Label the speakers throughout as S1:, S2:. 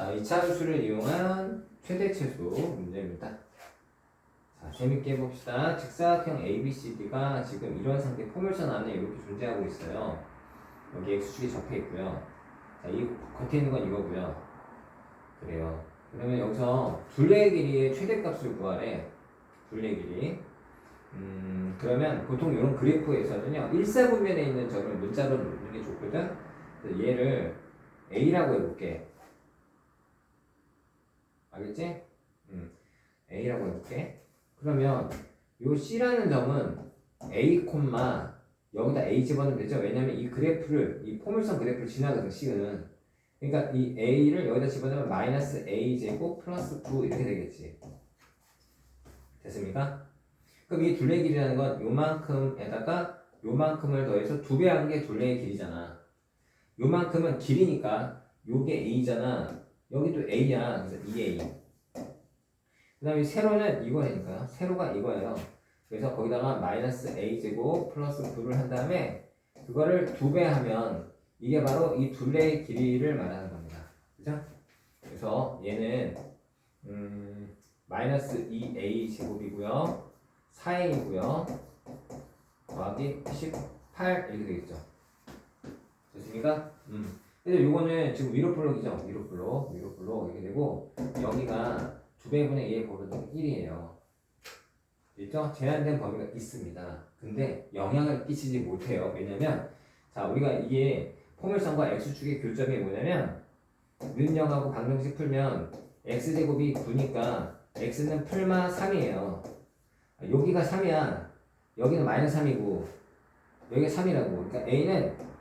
S1: 자, 이차함수를 이용한 최대 최소 문제입니다. 자, 재밌게 해봅시다. 직사각형 ABCD가 지금 이런 상태 포물선 안에 이렇게 존재하고 있어요. 여기 X축이 적혀 있고요. 자, 이 겉에 있는 건 이거고요. 그래요. 그러면 여기서 둘레의 길이의 최대값을 구하래. 둘레의 길이. 그러면 보통 이런 그래프에서는요, 일사분면에 있는 점을 문자로 놓는 게 좋거든. 그래서 얘를 A라고 해볼게. 알겠지? A라고 해볼게. 그러면 요 C라는 점은 A, 여기다 A 집어넣으면 되죠? 왜냐면 이 그래프를, 이 포물선 그래프를 지나거든, C는. 그러니까 이 A를 여기다 집어넣으면 마이너스 A 제곱 플러스 9 이렇게 되겠지. 됐습니까? 그럼 이 둘레 길이라는 건 요만큼에다가 요만큼을 더해서 2배 한 게 둘레의 길이잖아. 요만큼은 길이니까 요게 A잖아. 여기도 A야. 그래서 2A. 그 다음에 세로는 이거니까 세로가 이거예요. 그래서 거기다가 마이너스 A제곱 플러스 9를 한 다음에 그거를 2배 하면 이게 바로 이 둘레의 길이를 말하는 겁니다. 그죠? 그래서 얘는 마이너스 2A 제곱이고요. 4A이고요. 더하기 18 이렇게 되겠죠. 됐습니까? 그래서 요거는 지금 위로 블록이죠. 위로 블록 이렇게 되고 여기가 2배분의 2의 곱은 1이에요. 있죠? 제한된 범위가 있습니다. 근데 영향을 끼치지 못해요. 왜냐면 자 우리가 이게 포물선과 x축의 교점이 뭐냐면 는영하고 방정식 풀면 x제곱이 9니까 x는 풀마 3이에요. 여기가 3이야. 여기는 마이너스 3이고 여기가 3이라고. 그러니까 a는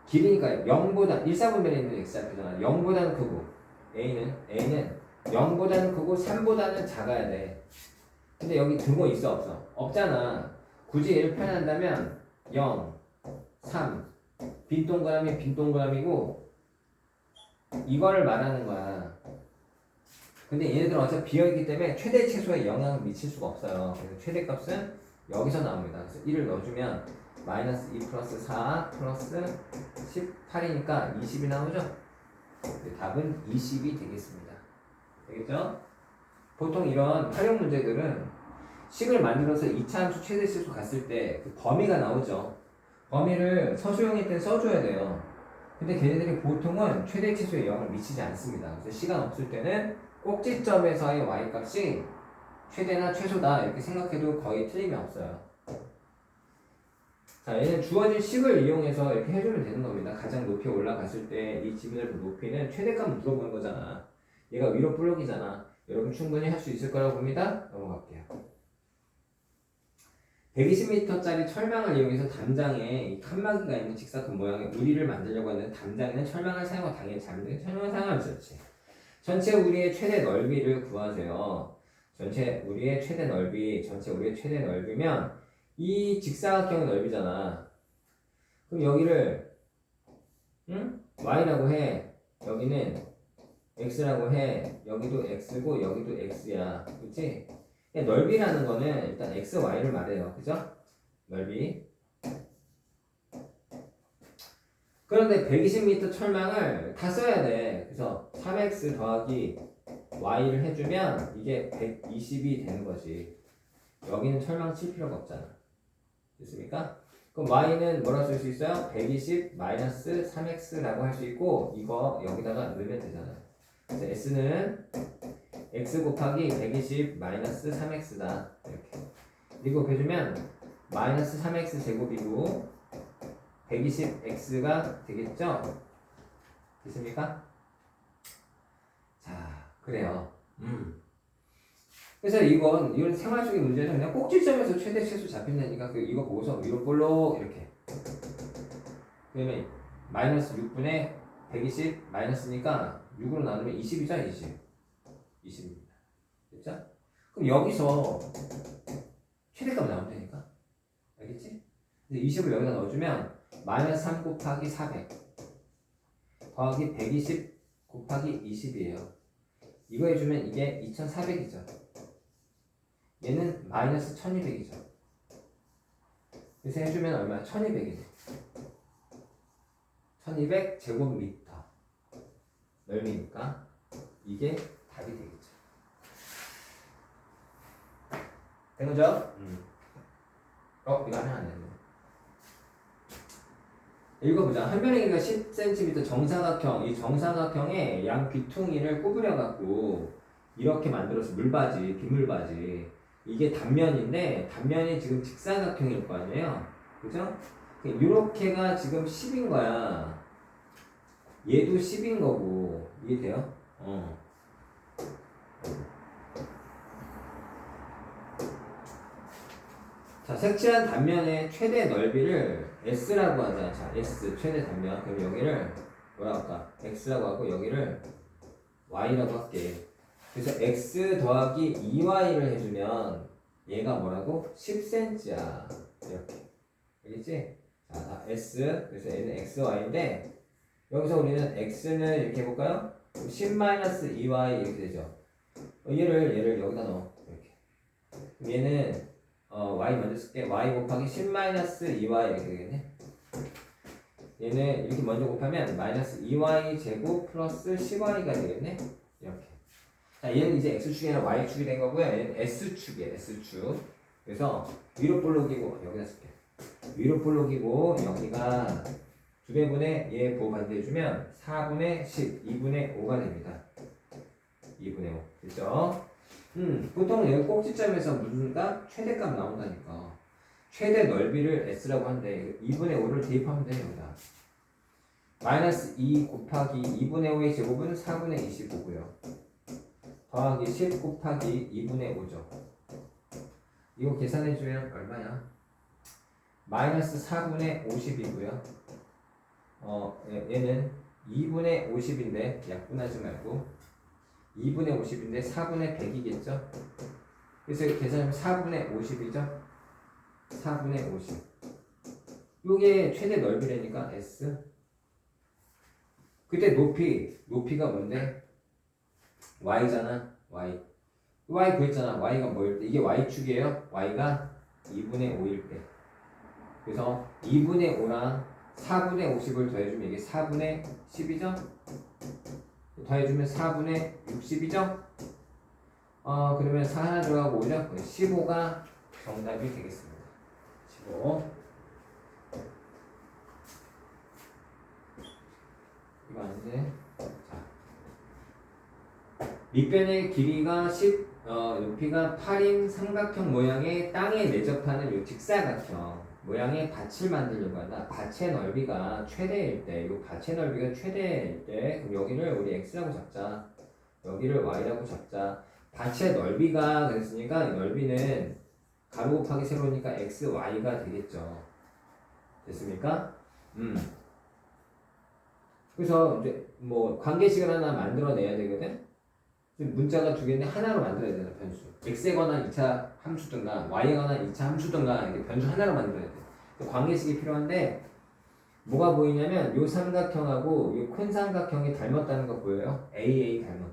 S1: 길이니까 0보다 1사분면에 있는 x좌표잖아. 0보다는 크고 a는 0보다는 크고 3보다는 작아야 돼. 근데 여기 등호 있어 없어? 없잖아. 굳이 얘를 표현한다면 0, 3 빈 동그라미 빈 동그라미고 이거를 말하는 거야. 근데 얘네들은 어차피 비어있기 때문에 최대 최소에 영향을 미칠 수가 없어요. 그래서 최대값은 여기서 나옵니다. 그래서 1을 넣어주면 마이너스 2 플러스 4 플러스 18이니까 20이 나오죠? 답은 20이 되겠습니다. 되겠죠? 보통 이런 활용 문제들은 식을 만들어서 2차 함수 최대 치수 갔을 때 그 범위가 나오죠. 범위를 서술형일 때 써줘야 돼요. 근데 걔네들이 보통은 최대 치수에 영향을 미치지 않습니다. 그래서 시간 없을 때는 꼭지점에서의 y값이 최대나 최소다 이렇게 생각해도 거의 틀림이 없어요. 자, 얘는 주어진 식을 이용해서 이렇게 해주면 되는 겁니다. 가장 높이 올라갔을 때 이 지분의 그 높이는 최대값 물어보는 거잖아. 얘가 위로 블록이잖아. 여러분 충분히 할 수 있을 거라고 봅니다. 넘어갈게요. 120m짜리 철망을 이용해서 담장에 이 칸막이가 있는 직사각 모양의 우리를 만들려고 하는 담장에는 철망을 사용하고 당연히 잠든 철망을 사용하면 좋지. 전체 우리의 최대 넓이를 구하세요. 전체 우리의 최대 넓이면 이 직사각형의 넓이잖아. 그럼 여기를 y라고 해. 여기는 x라고 해. 여기도 x고 여기도 x야. 그치? 넓이라는 거는 일단 x, y를 말해요. 그죠? 넓이. 그런데 120m 철망을 다 써야 돼. 그래서 3x 더하기 y를 해주면 이게 120이 되는 거지. 여기는 철망 칠 필요가 없잖아. 됐습니까? 그럼 y는 뭐라 쓸 수 있어요? 120 마이너스 3x라고 할 수 있고 이거 여기다가 넣으면 되잖아요. 그래서 s는 x 곱하기 120 마이너스 3x다. 이렇게. 이거 곱해주면 마이너스 3x 제곱이고 120x가 되겠죠? 됐습니까? 자, 그래요. 그래서 이건 생활 속의 문제는 그냥 꼭지점에서 최대 최소 잡힌다니까 이거 보고서 위로 볼록 이렇게. 그러면 마이너스 6분의 120 마이너스니까 6으로 나누면 20이죠? 20입니다. 됐죠? 그럼 여기서 최대값 나오면 되니까. 알겠지? 20을 여기다 넣어주면 마이너스 3 곱하기 400 더하기 120 곱하기 20이에요. 이거 해주면 이게 2400이죠. 얘는 마이너스 1200이죠. 그래서 해주면 얼마야? 1200이네. 1200 제곱미터 넓이니까 이게 답이 되겠죠. 된 거죠? 이거 하나 안 했네. 읽어보자. 한 변의 길이가 10cm 정사각형. 이 정사각형에 양 귀퉁이를 구부려갖고 이렇게 만들어서 물바지, 빗물바지. 이게 단면인데 단면이 지금 직사각형일 거 아니에요? 그죠? 이렇게가 지금 10인 거야. 얘도 10인 거고. 이해돼요? 자, 색칠한 단면의 최대 넓이를 S라고 하자. 자, S 최대 단면. 그럼 여기를 뭐라고 할까? X라고 하고 여기를 Y라고 할게. 그래서 X 더하기 2Y를 해주면 얘가 뭐라고? 10cm야. 이렇게. 알겠지? 자, S. 그래서 얘는 XY인데 여기서 우리는 X는 이렇게 해볼까요? 10-2Y 이렇게 되죠. 얘를 여기다 넣어. 이렇게. 그럼 얘는 y 먼저 쓸게. y 곱하기 10-2y 이렇게 되겠네. 얘는 이렇게 먼저 곱하면 마이너스 2y 제곱 플러스 10y가 되겠네. 이렇게. 자, 얘는 이제 x축이 아니라 y축이 된 거고요. 얘는 s축이에요. s축. 그래서 위로 볼록이고 여기다 쓸게. 위로 볼록이고 여기가 2배분의 얘 부호 반대해주면 4분의 10, 2분의 5가 됩니다. 2분의 5. 됐죠? 보통 여기 꼭지점에서 무슨 값? 최대값 나온다니까. 최대 넓이를 S라고 하는데 2분의 5를 대입하면 돼요. 여기다. 마이너스 2 곱하기 2분의 5의 제곱은 4분의 25고요. 더하기 10 곱하기 2분의 5죠. 이거 계산해주면 얼마야? 마이너스 4분의 50이고요. 얘는 2분의 50인데 약분하지 말고 2분의 50인데 4분의 100이겠죠? 그래서 계산하면 4분의 50이죠? 4분의 50. 요게 최대 넓이라니까 S. 그때 높이가 뭔데? Y잖아. Y 구했잖아. Y가 뭐일 때? 이게 Y축이에요. Y가 2분의 5일 때. 그래서 2분의 5랑 4분의 50을 더해주면 이게 4분의 10이죠? 더해주면 4분의 60이죠? 그러면 4 하나 들어가고 5죠? 15가 정답이 되겠습니다. 15. 이거 아닌데. 자. 밑변의 길이가 10, 높이가 8인 삼각형 모양의 땅에 내접하는 요 직사각형 모양의 밭을 만들려고 한다. 밭의 넓이가 최대일 때, 이 밭의 넓이가 최대일 때, 그럼 여기를 우리 x라고 잡자. 여기를 y라고 잡자. 밭의 넓이가 그랬으니까 이 넓이는 가로 곱하기 세로니까 x, y가 되겠죠. 됐습니까? 그래서 이제 뭐 관계식을 하나 만들어내야 되거든. 문자가 두 개인데 하나로 만들어야 되는 변수. x에 관한 2차 함수든가 y에 관한 2차 함수든가 이렇게 변수 하나로 만들어야 돼. 관계식이 필요한데 뭐가 보이냐면 요 삼각형하고 요 큰 삼각형이 닮았다는 거 보여요? AA 닮은.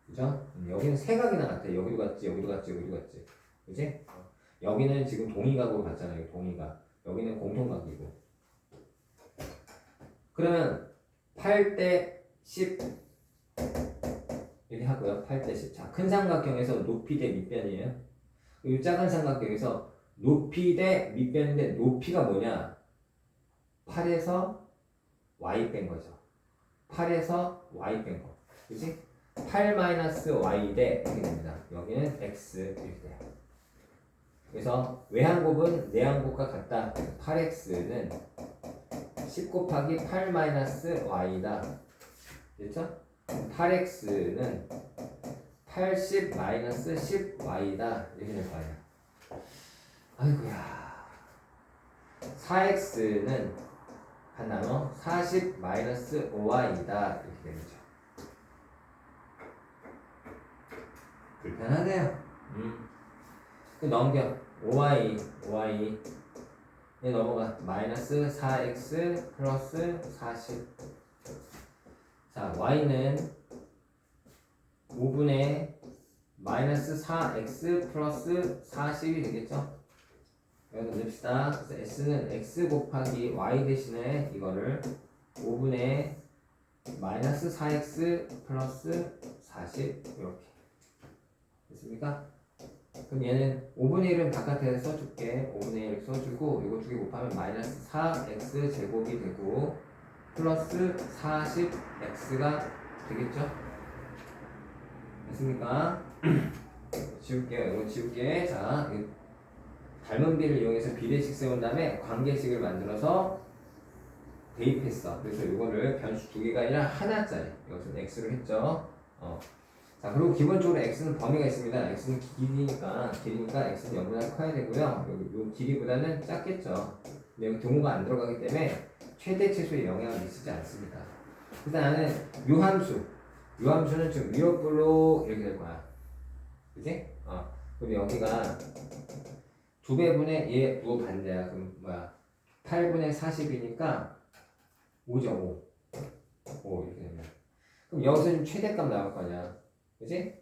S1: 그죠? 여기는 세 각이나 같아. 여기도 같지, 여기도 같지, 여기도 같지. 그지? 여기는 지금 동의각으로 봤잖아요. 동의각. 여기는 공통각이고. 그러면 8대 10 이렇게 하고요. 8대 10. 자, 큰 삼각형에서 높이 대 밑변이에요. 이 작은 삼각형에서 높이 대 밑변인데 높이가 뭐냐? 8에서 y 뺀 거죠. 8에서 y 뺀 거. 그치? 8-y 대 이렇게 됩니다. 여기는 x 이렇게 돼요. 그래서 외항곱은 내항곱과 같다. 8x는 10 곱하기 8-y다. 됐죠? 8x는 80-10y다. 이렇게 될 거 아니야. 아이고야. 4x는 한 나눠 40-5y다. 이렇게 되죠. 불편하네요. 넘겨. 5y 얘 넘어가. 마이너스 4x 플러스 40. 자, y는 5분의 마이너스 4x 플러스 40이 되겠죠? 여기다 넣읍시다. 그래서 s는 x 곱하기 y 대신에 이거를 5분의 마이너스 4x 플러스 40 이렇게 됐습니까? 그럼 얘는 5분의 1은 바깥에 써줄게. 5분의 1 써주고 이거 두 개 곱하면 마이너스 4x 제곱이 되고 플러스 40x가 되겠죠? 됐습니까? 지울게요. 이거 지울게. 자, 닮은 비를 이용해서 비례식 세운 다음에 관계식을 만들어서 대입했어. 그래서 이거를 변수 두 개가 아니라 하나짜리. 이것은 x로 했죠. 자, 그리고 기본적으로 x는 범위가 있습니다. x는 길이니까 x는 0보다 커야 되고요. 요 길이보다는 작겠죠. 근데 여기 등호가 안 들어가기 때문에 최대 최소의 영향을 미치지 않습니다. 그래서 나는 요 함수는 지금 위로블로 이렇게 될 거야. 그지? 그럼 여기가 2배분의 얘 부호 반대야. 그럼 뭐야? 8분의 40이니까 5죠. 5 이렇게 되면. 그럼 여기서 지금 최대값 나올 거 아니야. 그지?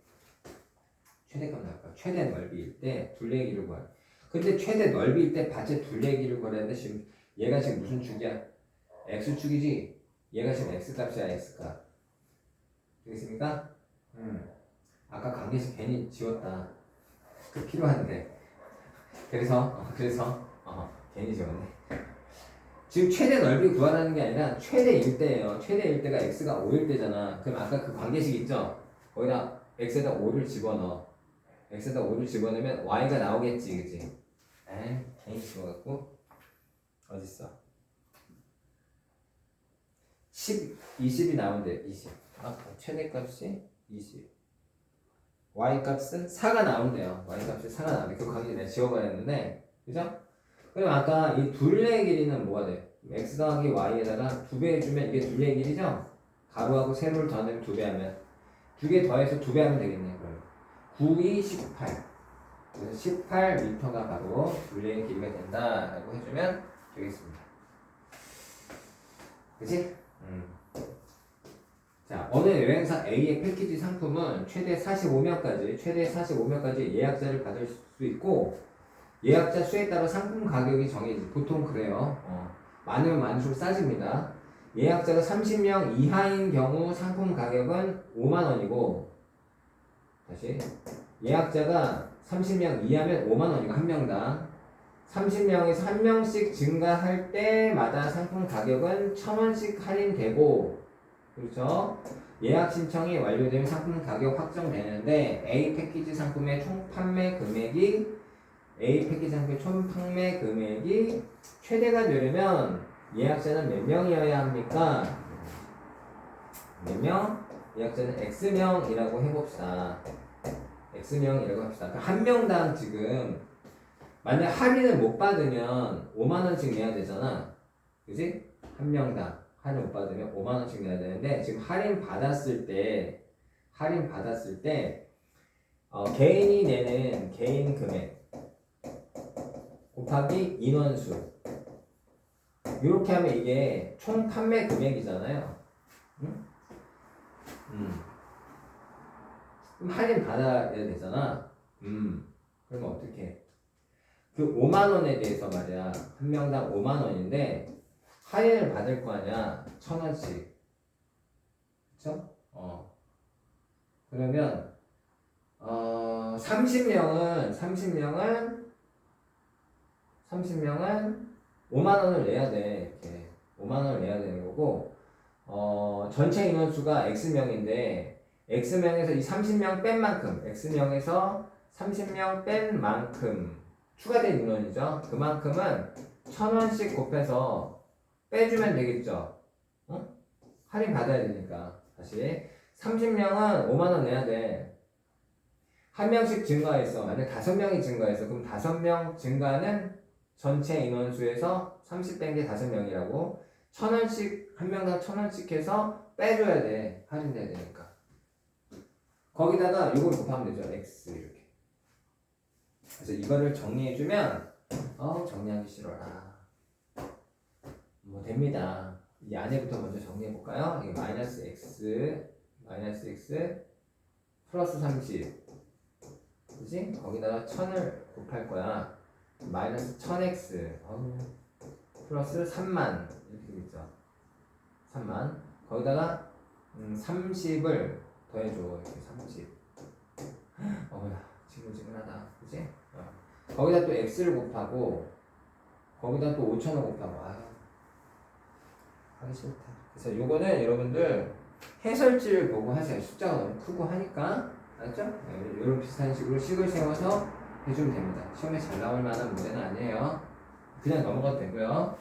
S1: 최대값 나올 거야. 최대 넓이일 때 둘레길을 구할. 근데 최대 넓이일 때 밭에 둘레길을 구해야 돼. 지금 얘가 지금 무슨 축이야? x축이지? 얘가 지금 x값이야, x값. 되겠습니까? 아까 관계식 괜히 지웠다. 그 필요한데. 그래서 괜히 지웠네. 지금 최대 넓이 구하라는 게 아니라 최대일 때예요. 최대일 때가 x가 5일 때잖아. 그럼 아까 그 관계식 있죠? 거기다 x에다 5를 집어넣어. x에다 5를 집어넣으면 y가 나오겠지, 그치? 에이, 괜히 집어갖고 어딨어? 20이 나온대. 20. 최대값이 20. y값은 4가 나온대요. y값이 4가 나온대. 그 관계 내가 지워버렸는데, 그죠? 그럼 아까 이 둘레의 길이는 뭐가 돼? x 더하기 y에다가 2배 해주면 이게 둘레의 길이죠? 가로하고 세로를 더하면 2배 하면 두 개 더해서 2배 하면 되겠네. 그럼 9, 2, 18. 그래서 18m가 바로 둘레의 길이가 된다라고 해주면 되겠습니다. 그치? 자, 어느 여행사 A의 패키지 상품은 최대 45명까지 예약자를 받을 수 있고, 예약자 수에 따라 상품 가격이 정해지. 보통 그래요. 많으면 많을수록 싸집니다. 예약자가 30명 이하인 경우 상품 가격은 5만원이고, 다시. 예약자가 30명 이하면 5만원이고, 한 명당. 30명에서 한 명씩 증가할 때마다 상품 가격은 1,000원씩 할인되고, 그렇죠? 예약 신청이 완료되면 상품 가격 확정되는데 A 패키지 상품의 총 판매 금액이 최대가 되려면 예약자는 몇 명이어야 합니까? 몇 명? 예약자는 X명이라고 해봅시다. X명이라고 합시다. 그러니까 한 명당 지금 만약 할인을 못 받으면 5만원씩 내야 되잖아. 그지? 한 명당 할인 못 받으면 5만원씩 내야 되는데, 지금 할인 받았을 때 개인이 내는 개인 금액 곱하기 인원수, 이렇게 하면 이게 총 판매 금액이잖아요. 응? 그럼 할인 받아야 되잖아. 그러면 어떻게 해? 그 5만원에 대해서 말이야, 한 명당 5만원인데 할인을 받을 거 아니야, 1,000원씩. 그쵸? 그러면 30명은 5만원을 내야 돼. 이렇게 5만원을 내야 되는 거고, 전체 인원수가 X명인데 X명에서 이 30명 뺀 만큼, X명에서 30명 뺀 만큼 추가된 인원이죠. 그만큼은 1,000원씩 곱해서 빼주면 되겠죠. 할인 받아야 되니까. 다시 30명은 5만원 내야 돼. 한 명씩 증가했어. 만약 5명이 증가했어. 그럼 5명 증가는 전체 인원수에서 30 뺀 게 5명이라고 1,000원씩, 한 명당 1,000원씩 해서 빼줘야 돼. 할인돼야 되니까. 거기다가 이걸 곱하면 되죠. X 이렇게. 그래서 이거를 정리해주면 정리하기 싫어라. 뭐 됩니다. 이 안에부터 먼저 정리해볼까요? 이게 마이너스 x 플러스 30, 그치? 거기다가 1000을 곱할 거야. 마이너스 1000x 플러스 3만 이렇게 되겠죠. 3만 거기다가 30을 더해줘. 이렇게 3집. 어머나, 지근지근하다. 그치? 거기다 또 x를 곱하고, 거기다 또 5,000원 곱하고. 아유, 하기 싫다. 그래서 요거는 여러분들 해설지를 보고 하세요. 숫자가 너무 크고 하니까. 알았죠? 네, 이런 비슷한 식으로 식을 세워서 해주면 됩니다. 시험에 잘 나올 만한 문제는 아니에요. 그냥 넘어가도 되고요.